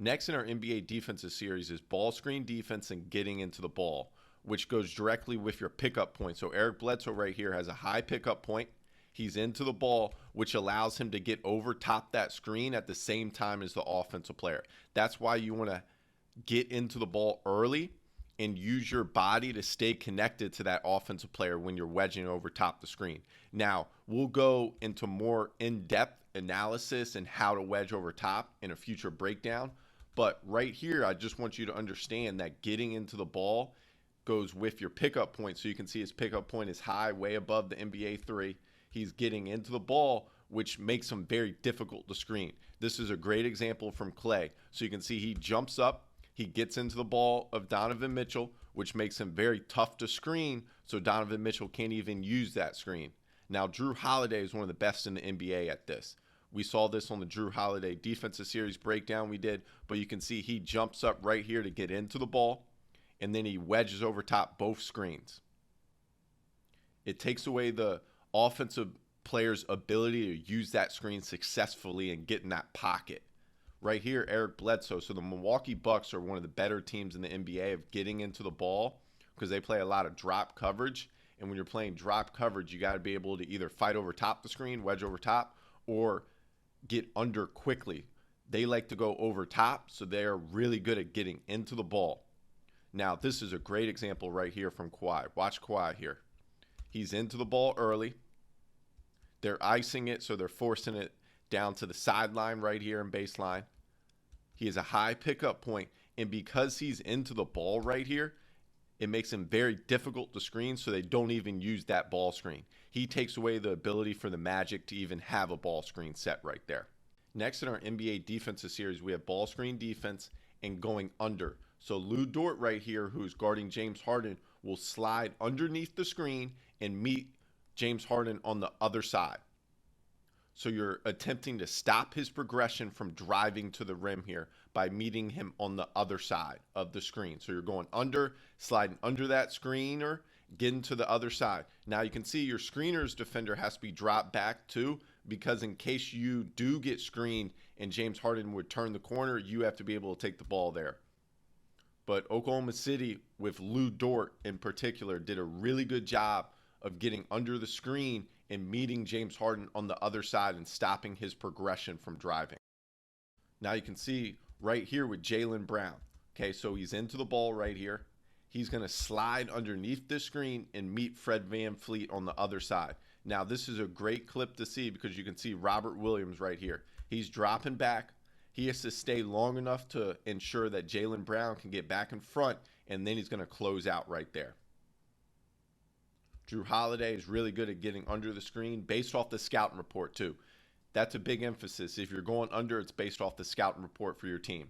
Next in our NBA defensive series is ball screen defense and getting into the ball, which goes directly with your pickup point. So Eric Bledsoe right here has a high pickup point. He's into the ball, which allows him to get over top that screen at the same time as the offensive player. That's why you want to get into the ball early and use your body to stay connected to that offensive player when you're wedging over top the screen. Now, we'll go into more in-depth analysis and how to wedge over top in a future breakdown. But right here, I just want you to understand that getting into the ball goes with your pickup point. So you can see his pickup point is high, way above the NBA 3. He's getting into the ball, which makes him very difficult to screen. This is a great example from Clay. So you can see he jumps up, he gets into the ball of Donovan Mitchell, which makes him very tough to screen, so Donovan Mitchell can't even use that screen. Now, Drew Holiday is one of the best in the NBA at this. We saw this on the Drew Holiday defensive series breakdown we did, but you can see he jumps up right here to get into the ball, and then he wedges over top both screens. It takes away the offensive player's ability to use that screen successfully and get in that pocket. Right here, Eric Bledsoe. So the Milwaukee Bucks are one of the better teams in the NBA of getting into the ball because they play a lot of drop coverage. And when you're playing drop coverage, you got to be able to either fight over top the screen, wedge over top, or get under quickly. They like to go over top, so they're really good at getting into the ball. Now, this is a great example right here from Kawhi. Watch Kawhi here. He's into the ball early. They're icing it, so they're forcing it down to the sideline right here in baseline. He has a high pickup point, and because he's into the ball right here, it makes him very difficult to screen, so they don't even use that ball screen. He takes away the ability for the Magic to even have a ball screen set right there. Next in our NBA defensive series, we have ball screen defense and going under. So Lou Dort right here, who's guarding James Harden, will slide underneath the screen and meet James Harden on the other side. So you're attempting to stop his progression from driving to the rim here by meeting him on the other side of the screen. So you're going under, sliding under that screener, getting to the other side. Now you can see your screener's defender has to be dropped back too, because in case you do get screened and James Harden would turn the corner, you have to be able to take the ball there. But Oklahoma City, with Lou Dort in particular, did a really good job of getting under the screen and meeting James Harden on the other side and stopping his progression from driving. Now you can see right here with Jaylen Brown. Okay, so he's into the ball right here. He's going to slide underneath this screen and meet Fred VanVleet on the other side. Now this is a great clip to see because you can see Robert Williams right here. He's dropping back. He has to stay long enough to ensure that Jaylen Brown can get back in front, and then he's going to close out right there. Drew Holiday is really good at getting under the screen based off the scouting report too. That's a big emphasis. If you're going under, it's based off the scouting report for your team.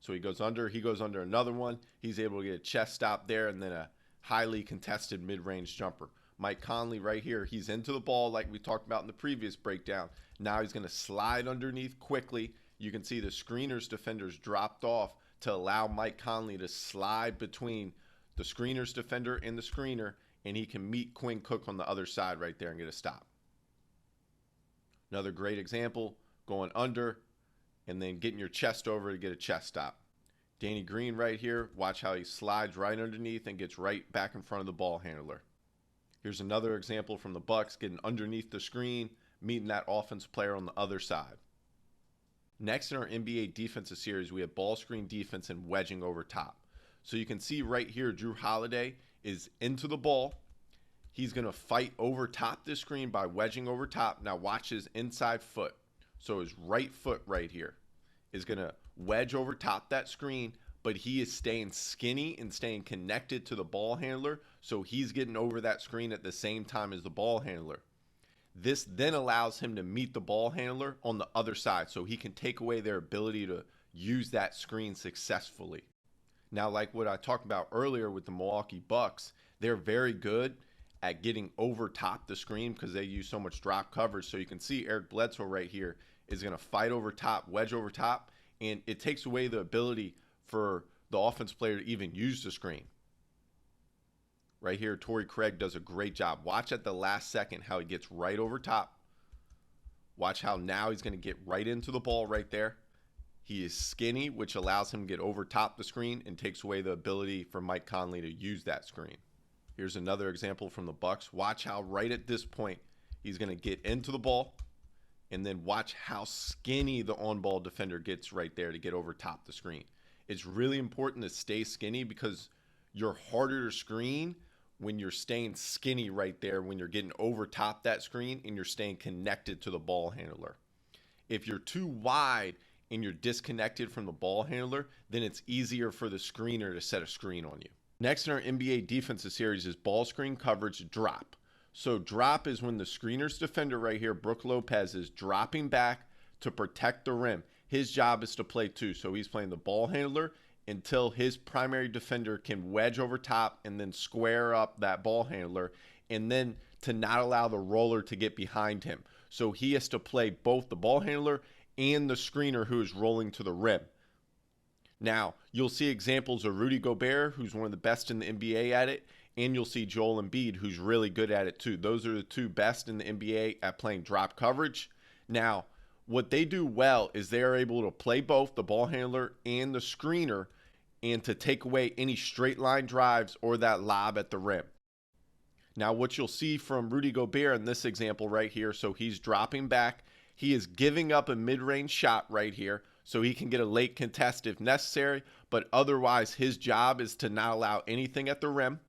So he goes under another one. He's able to get a chest stop there and then a highly contested mid-range jumper. Mike Conley right here, he's into the ball like we talked about in the previous breakdown. Now he's going to slide underneath quickly. You can see the screener's defenders dropped off to allow Mike Conley to slide between the screener's defender and the screener, and he can meet Quinn Cook on the other side right there and get a stop. Another great example, going under and then getting your chest over to get a chest stop. Danny Green right here, watch how he slides right underneath and gets right back in front of the ball handler. Here's another example from the Bucks, getting underneath the screen, meeting that offensive player on the other side. Next in our NBA defensive series, we have ball screen defense and wedging over top. So you can see right here, Drew Holiday is into the ball. He's going to fight over top this screen by wedging over top. Now watch his inside foot. So his right foot right here is going to wedge over top that screen, but he is staying skinny and staying connected to the ball handler. So he's getting over that screen at the same time as the ball handler. This then allows him to meet the ball handler on the other side so he can take away their ability to use that screen successfully. Now, like what I talked about earlier with the Milwaukee Bucks, they're very good at getting over top the screen because they use so much drop coverage. So you can see Eric Bledsoe right here is going to fight over top, wedge over top, and it takes away the ability for the offense player to even use the screen. Right here, Torrey Craig does a great job. Watch at the last second how he gets right over top. Watch how now he's going to get right into the ball right there. He is skinny, which allows him to get over top the screen and takes away the ability for Mike Conley to use that screen. Here's another example from the Bucks. Watch how right at this point he's going to get into the ball, and then watch how skinny the on-ball defender gets right there to get over top the screen. It's really important to stay skinny because you're harder to screen when you're staying skinny right there, when you're getting over top that screen and you're staying connected to the ball handler. If you're too wide and you're disconnected from the ball handler, then it's easier for the screener to set a screen on you. Next in our NBA defensive series is ball screen coverage drop. So drop is when the screener's defender right here, Brook Lopez, is dropping back to protect the rim. His job is to play two. So he's playing the ball handler until his primary defender can wedge over top and then square up that ball handler, and then to not allow the roller to get behind him. So he has to play both the ball handler and the screener who is rolling to the rim. Now, you'll see examples of Rudy Gobert, who's one of the best in the NBA at it, and you'll see Joel Embiid, who's really good at it too. Those are the two best in the NBA at playing drop coverage. Now, what they do well is they are able to play both the ball handler and the screener and to take away any straight line drives or that lob at the rim. Now, what you'll see from Rudy Gobert in this example right here, so he's dropping back. He is giving up a mid-range shot right here so he can get a late contest if necessary, but otherwise his job is to not allow anything at the rim.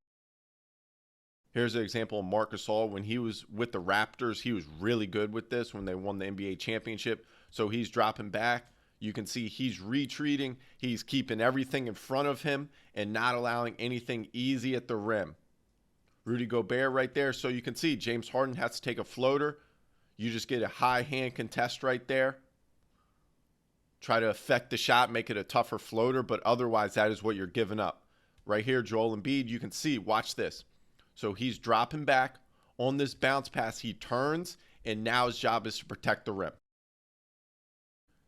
Here's an example of Marc Gasol. When he was with the Raptors, he was really good with this when they won the NBA championship. So he's dropping back. You can see he's retreating. He's keeping everything in front of him and not allowing anything easy at the rim. Rudy Gobert right there. So you can see James Harden has to take a floater. You just get a high hand contest right there. Try to affect the shot, make it a tougher floater, but otherwise that is what you're giving up. Right here, Joel Embiid, you can see, watch this. So he's dropping back on this bounce pass. He turns, and now his job is to protect the rim.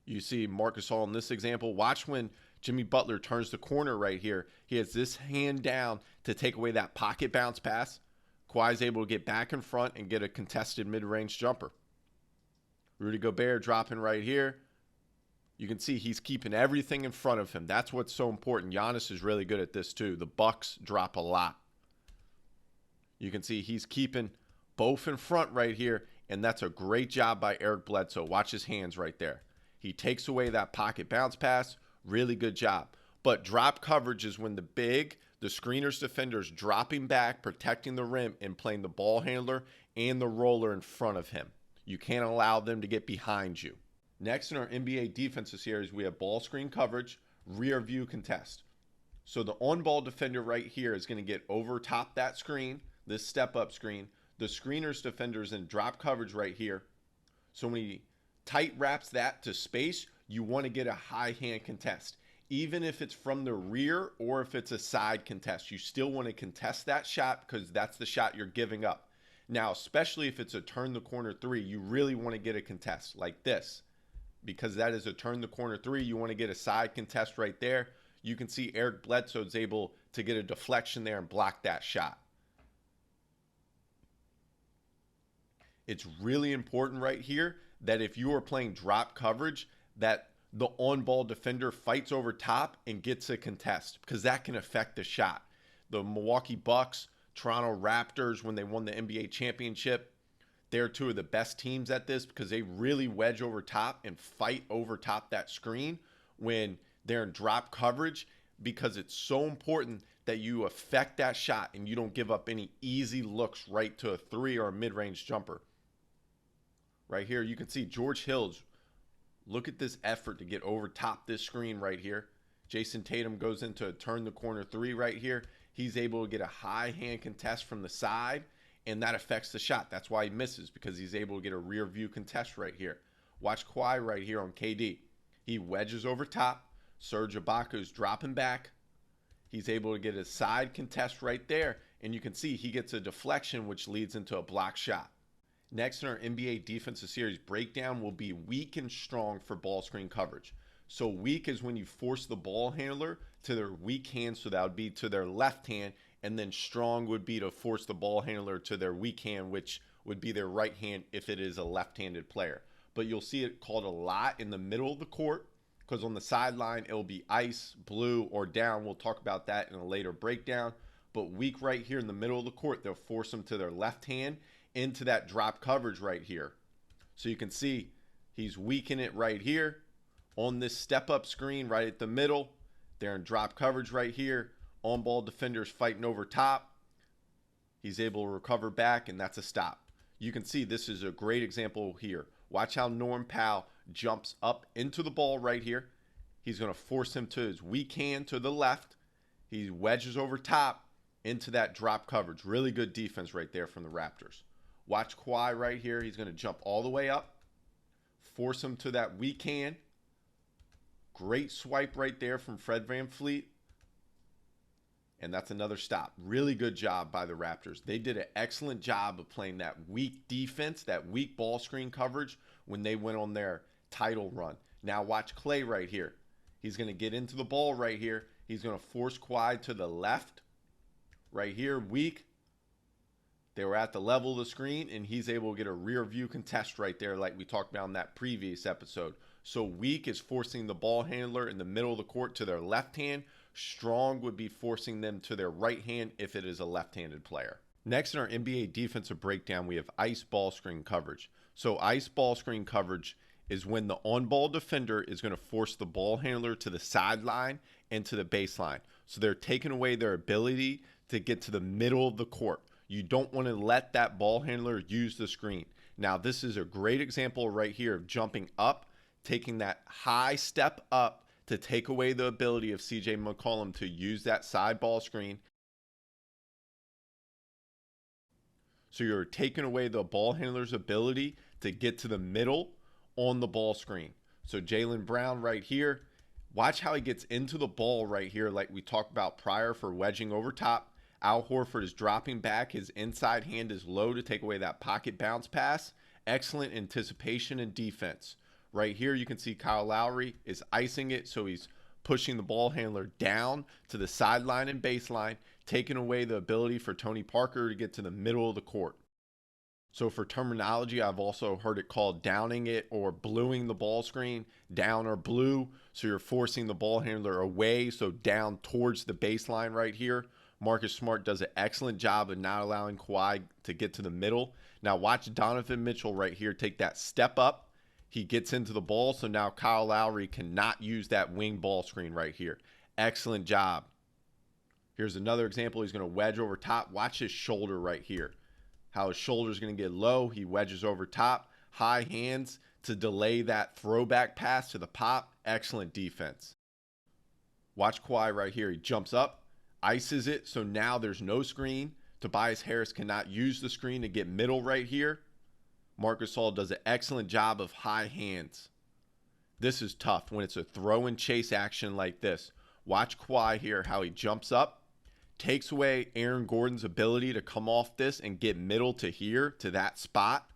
You see Marc Gasol in this example. Watch when Jimmy Butler turns the corner right here. He has this hand down to take away that pocket bounce pass. Kawhi's able to get back in front and get a contested mid-range jumper. Rudy Gobert dropping right here. You can see he's keeping everything in front of him. That's what's so important. Giannis is really good at this too. The Bucks drop a lot. You can see he's keeping both in front right here, and that's a great job by Eric Bledsoe. Watch his hands right there. He takes away that pocket bounce pass. Really good job. But drop coverage is when the screener's defender's dropping back, protecting the rim, and playing the ball handler and the roller in front of him. You can't allow them to get behind you. Next in our NBA defensive series, we have ball screen coverage, rear view contest. So the on-ball defender right here is going to get over top that screen, this step-up screen. The screener's defender is in drop coverage right here. So when he tight wraps that to space, you want to get a high hand contest. Even if it's from the rear or if it's a side contest, you still want to contest that shot because that's the shot you're giving up. Now, especially if it's a turn the corner three, you really want to get a contest like this. Because that is a turn the corner three, you want to get a side contest right there. You can see Eric Bledsoe is able to get a deflection there and block that shot. It's really important right here that if you are playing drop coverage, that the on-ball defender fights over top and gets a contest because that can affect the shot. The Milwaukee Bucks, Toronto Raptors, when they won the NBA championship, they're two of the best teams at this because they really wedge over top and fight over top that screen when they're in drop coverage because it's so important that you affect that shot and you don't give up any easy looks right to a three or a mid-range jumper. Right here, you can see George Hill's. Look at this effort to get over top this screen right here. Jason Tatum goes into a turn the corner three right here. He's able to get a high hand contest from the side, and that affects the shot. That's why he misses, because he's able to get a rear view contest right here. Watch Kawhi right here on KD. He wedges over top. Serge Ibaka's dropping back. He's able to get a side contest right there, and you can see he gets a deflection, which leads into a block shot. Next in our NBA defensive series breakdown will be weak and strong for ball screen coverage. So weak is when you force the ball handler to their weak hand, so that would be to their left hand, and then strong would be to force the ball handler to their weak hand, which would be their right hand if it is a left-handed player. But you'll see it called a lot in the middle of the court. because on the sideline, it'll be ice, blue, or down. We'll talk about that in a later breakdown. But weak right here in the middle of the court, they'll force him to their left hand into that drop coverage right here. So you can see he's weakening it right here on this step-up screen right at the middle. They're in drop coverage right here. On-ball defenders fighting over top. He's able to recover back, and that's a stop. You can see this is a great example here. Watch how Norm Powell jumps up into the ball right here. He's going to force him to his weak hand to the left. He wedges over top into that drop coverage. Really good defense right there from the Raptors. Watch Kawhi right here. He's going to jump all the way up, force him to that weak hand. Great swipe right there from Fred VanVleet. And that's another stop. Really good job by the Raptors. They did an excellent job of playing that weak defense, that weak ball screen coverage when they went on their title run. Now watch Klay right here. He's going to get into the ball right here. He's going to force Kawhi to the left. Right here, weak. They were at the level of the screen, and he's able to get a rear view contest right there like we talked about in that previous episode. So weak is forcing the ball handler in the middle of the court to their left hand. Strong would be forcing them to their right hand if it is a left-handed player. Next in our NBA defensive breakdown, we have ice ball screen coverage. So ice ball screen coverage is when the on-ball defender is going to force the ball handler to the sideline and to the baseline. So they're taking away their ability to get to the middle of the court. You don't want to let that ball handler use the screen. Now, this is a great example right here of jumping up, taking that high step up to take away the ability of CJ McCollum to use that side ball screen. So you're taking away the ball handler's ability to get to the middle on the ball screen. So Jaylen Brown right here, watch how he gets into the ball right here like we talked about prior for wedging over top. Al Horford is dropping back. His inside hand is low to take away that pocket bounce pass. Excellent anticipation and defense. Right here, you can see Kyle Lowry is icing it, so he's pushing the ball handler down to the sideline and baseline, taking away the ability for Tony Parker to get to the middle of the court. So for terminology, I've also heard it called downing it or bluing the ball screen, down or blue. So you're forcing the ball handler away, so down towards the baseline right here. Marcus Smart does an excellent job of not allowing Kawhi to get to the middle. Now watch Donovan Mitchell right here take that step up. He gets into the ball, so now Kyle Lowry cannot use that wing ball screen right here. Excellent job. Here's another example. He's going to wedge over top. Watch his shoulder right here. How his shoulder is going to get low. He wedges over top. High hands to delay that throwback pass to the pop. Excellent defense. Watch Kawhi right here. He jumps up, ices it, so now there's no screen. Tobias Harris cannot use the screen to get middle right here. Marcus Gasol does an excellent job of high hands. This is tough when it's a throw and chase action like this. Watch Kawhi here, how he jumps up, takes away Aaron Gordon's ability to come off this and get middle to here, to that spot.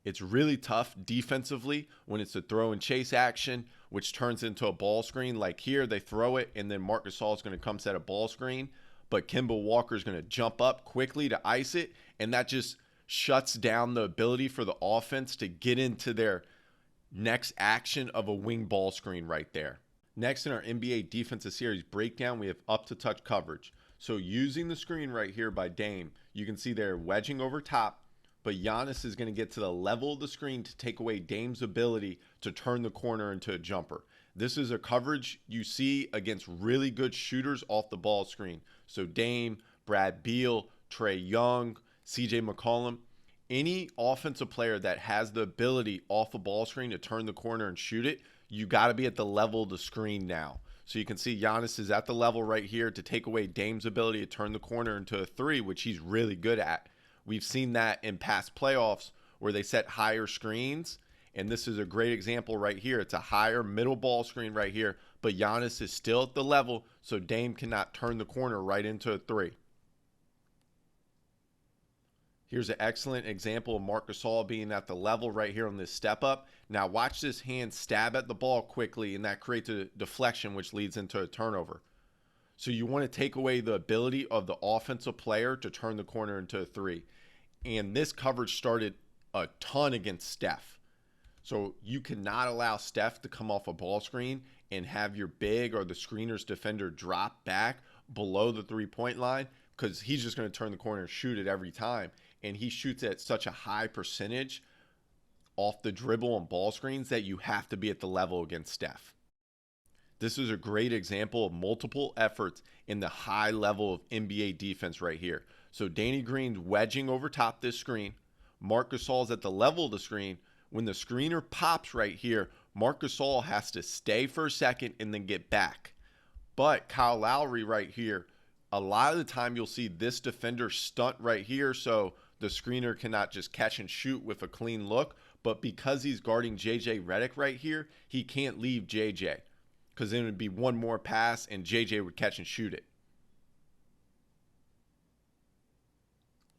It's really tough defensively when it's a throw and chase action, which turns into a ball screen. Like here, they throw it, and then Marc Gasol is going to come set a ball screen. But Kemba Walker is going to jump up quickly to ice it, and that just shuts down the ability for the offense to get into their next action of a wing ball screen right there. Next in our NBA defensive series breakdown, we have up-to-touch coverage. So using the screen right here by Dame, you can see they're wedging over top, but Giannis is going to get to the level of the screen to take away Dame's ability to turn the corner into a jumper. This is a coverage you see against really good shooters off the ball screen. So Dame, Brad Beal, Trae Young, CJ McCollum, any offensive player that has the ability off the ball screen to turn the corner and shoot it, you got to be at the level of the screen now. So you can see Giannis is at the level right here to take away Dame's ability to turn the corner into a three, which he's really good at. We've seen that in past playoffs where they set higher screens. And this is a great example right here. It's a higher middle ball screen right here, but Giannis is still at the level, so Dame cannot turn the corner right into a three. Here's an excellent example of Marc Gasol being at the level right here on this step up. Now watch this hand stab at the ball quickly, and that creates a deflection, which leads into a turnover. So you want to take away the ability of the offensive player to turn the corner into a three. And this coverage started a ton against Steph. So you cannot allow Steph to come off a ball screen and have your big or the screener's defender drop back below the 3-point line, because he's just going to turn the corner and shoot it every time. And he shoots at such a high percentage off the dribble on ball screens that you have to be at the level against Steph. This is a great example of multiple efforts in the high level of NBA defense right here. So Danny Green's wedging over top this screen. Marc Gasol's at the level of the screen. When the screener pops right here, Marc Gasol has to stay for a second and then get back. But Kyle Lowry right here, a lot of the time you'll see this defender stunt right here, so the screener cannot just catch and shoot with a clean look. But because he's guarding JJ Redick right here, he can't leave JJ, because then it would be one more pass and JJ would catch and shoot it.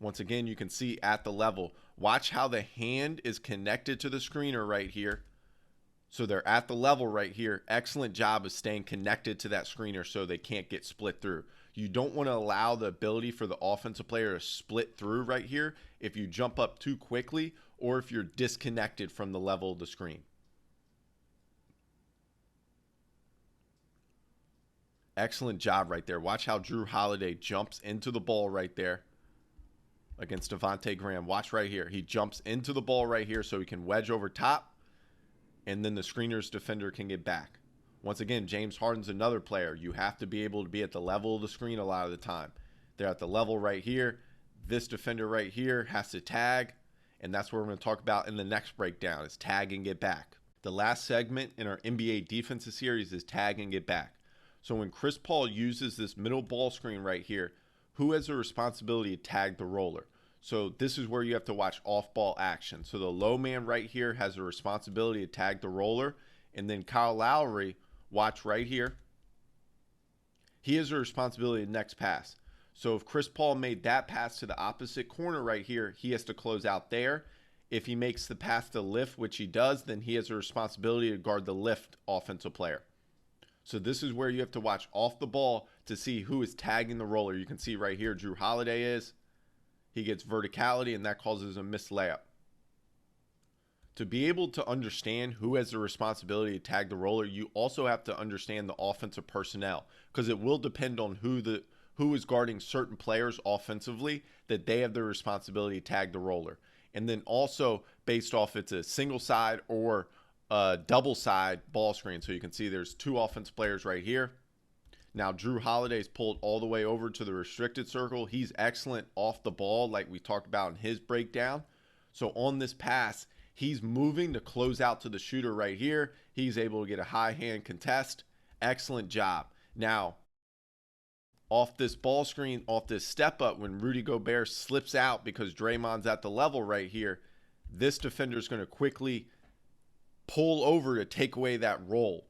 Once again, you can see at the level. Watch how the hand is connected to the screener right here. So they're at the level right here. Excellent job of staying connected to that screener so they can't get split through. You don't want to allow the ability for the offensive player to split through right here if you jump up too quickly or if you're disconnected from the level of the screen. Excellent job right there. Watch how Jrue Holiday jumps into the ball right there against Devontae Graham. Watch right here. He jumps into the ball right here so he can wedge over top, and then the screener's defender can get back. Once again, James Harden's another player. You have to be able to be at the level of the screen a lot of the time. They're at the level right here. This defender right here has to tag, and that's what we're going to talk about in the next breakdown, is tag and get back. The last segment in our NBA defensive series is tag and get back. So when Chris Paul uses this middle ball screen right here, who has the responsibility to tag the roller? So this is where you have to watch off-ball action. So the low man right here has the responsibility to tag the roller. And then Kyle Lowry, watch right here. He has the responsibility of the next pass. So if Chris Paul made that pass to the opposite corner right here, he has to close out there. If he makes the pass to lift, which he does, then he has a responsibility to guard the lift offensive player. So this is where you have to watch off the ball to see who is tagging the roller. You can see right here, Jrue Holiday is. He gets verticality, and that causes a missed layup. To be able to understand who has the responsibility to tag the roller, you also have to understand the offensive personnel, because it will depend on who is guarding certain players offensively, that they have the responsibility to tag the roller. And then also based off it's a single side or a double side ball screen. So you can see there's two offensive players right here. Now, Jrue Holiday's pulled all the way over to the restricted circle. He's excellent off the ball, like we talked about in his breakdown. So on this pass, he's moving to close out to the shooter right here. He's able to get a high hand contest. Excellent job. Now, off this ball screen, off this step up, when Rudy Gobert slips out because Draymond's at the level right here, this defender is going to quickly pull over to take away that roll.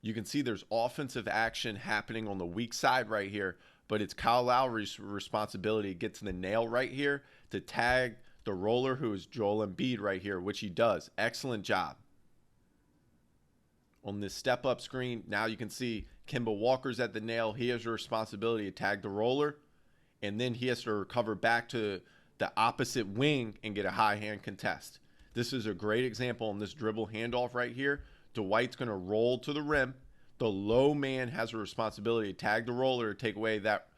You can see there's offensive action happening on the weak side right here, but it's Kyle Lowry's responsibility to get to the nail right here to tag the roller, who is Joel Embiid right here, which he does. Excellent job. On this step-up screen, now you can see Kemba Walker's at the nail. He has a responsibility to tag the roller, and then he has to recover back to the opposite wing and get a high hand contest. This is a great example on this dribble handoff right here. Dwight's going to roll to the rim. The low man has a responsibility to tag the roller to take away that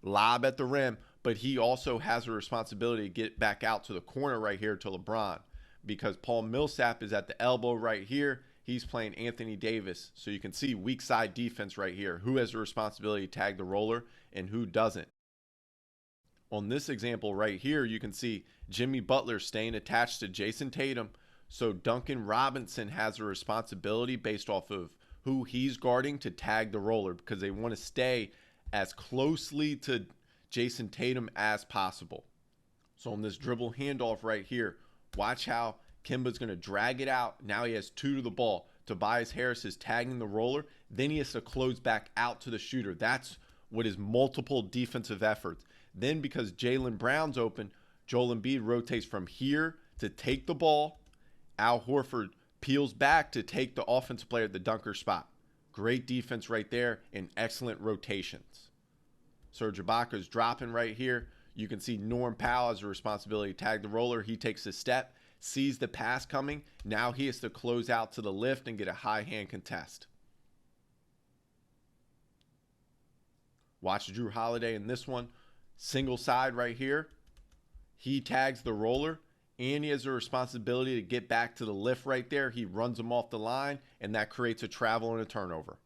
lob at the rim, but he also has a responsibility to get back out to the corner right here to LeBron, because Paul Millsap is at the elbow right here. He's playing Anthony Davis. So you can see weak side defense right here. Who has the responsibility to tag the roller and who doesn't? On this example right here, you can see Jimmy Butler staying attached to Jason Tatum. So Duncan Robinson has a responsibility based off of who he's guarding to tag the roller, because they want to stay as closely to Jason Tatum as possible. So on this dribble handoff right here, watch how Kemba's going to drag it out. Now he has two to the ball. Tobias Harris is tagging the roller. Then he has to close back out to the shooter. That's what is multiple defensive efforts. Then because Jaylen Brown's open, Joel Embiid rotates from here to take the ball. Al Horford peels back to take the offensive player at the dunker spot. Great defense right there and excellent rotations. Serge Ibaka is dropping right here. You can see Norm Powell has a responsibility to tag the roller. He takes a step, sees the pass coming. Now he has to close out to the lift and get a high hand contest. Watch Drew Holiday in this one. Single side right here. He tags the roller, and he has a responsibility to get back to the lift right there. He runs him off the line, and that creates a travel and a turnover.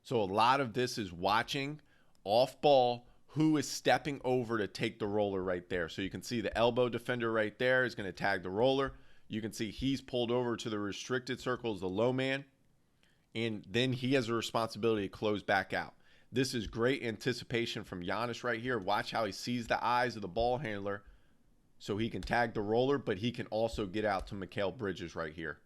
So a lot of this is watching off ball who is stepping over to take the roller right there. So you can see the elbow defender right there is going to tag the roller. You can see he's pulled over to the restricted circle as the low man. And then he has a responsibility to close back out. This is great anticipation from Giannis right here. Watch how he sees the eyes of the ball handler so he can tag the roller, but he can also get out to Mikal Bridges right here.